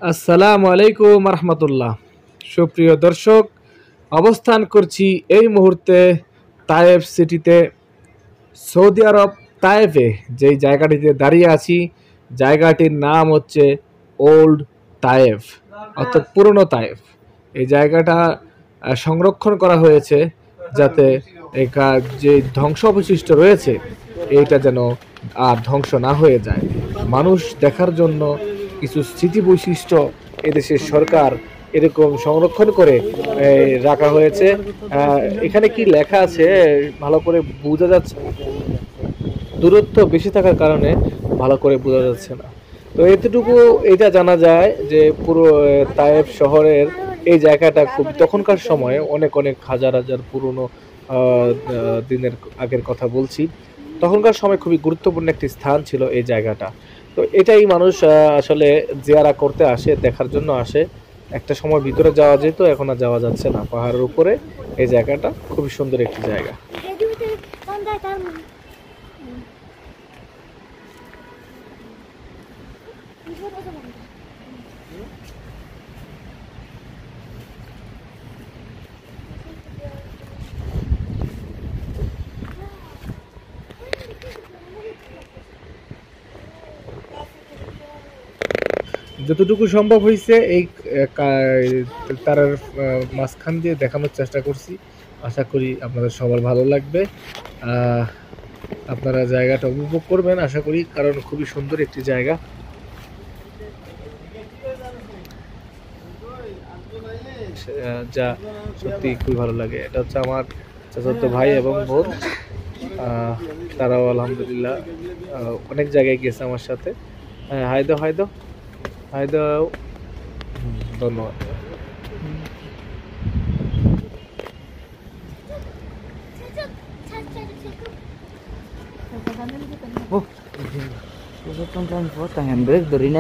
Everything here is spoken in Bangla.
আসসালামু আলাইকুম রহমতুল্লাহ। সুপ্রিয় দর্শক, অবস্থান করছি এই মুহূর্তে তায়েফ সিটিতে, সৌদি আরব তায়েফে। যেই জায়গাটিতে দাঁড়িয়ে আছি, জায়গাটির নাম হচ্ছে ওল্ড তায়েফ, অর্থাৎ পুরনো তায়েফ। এই জায়গাটা সংরক্ষণ করা হয়েছে যাতে এখান যে ধ্বংস অবশিষ্ট রয়েছে এইটা যেন আর ধ্বংস না হয়ে যায়। মানুষ দেখার জন্য কিছু স্মৃতি বৈশিষ্ট্য এদেশের সরকার এরকম সংরক্ষণ করে রাখা হয়েছে। এখানে কি লেখা আছে ভালো করে বোঝা যাচ্ছে, দূরত্ব বেশি থাকার কারণে ভালো করে বোঝা যাচ্ছে না। তো এতটুকু এটা জানা যায় যে পুরো তায়েফ শহরের এই জায়গাটা খুব তখনকার সময়ে অনেক অনেক হাজার হাজার পুরনো দিনের আগের কথা বলছি। তখনকার সময় খুবই গুরুত্বপূর্ণ একটি স্থান ছিল এই জায়গাটা। তো এটাই মানুষ আসলে জিয়ারা করতে আসে, দেখার জন্য আসে। একটা সময় ভিতরে যাওয়া যেত, এখন আর যাওয়া যাচ্ছে না। পাহাড়ের উপরে এই জায়গাটা খুবই সুন্দর একটি জায়গা। যতটুকু সম্ভব হয়েছে এই তারার মাঝখান দিয়ে দেখানোর চেষ্টা করছি। আশা করি আপনাদের সবার ভালো লাগবে। আপনারা জায়গাটা উপভোগ করবেন আশা করি, কারণ খুবই সুন্দর একটি জায়গা। যা সত্যি খুবই ভালো লাগে। এটা হচ্ছে আমার চাচাতো ভাই এবং বোন। তারাও আলহামদুলিল্লাহ অনেক জায়গায় গেছে আমার সাথে। হাই দাও, হাই দাও, হাই দাও। ধন্যবাদ। Oh, susunod lang po, handbrake, doon rin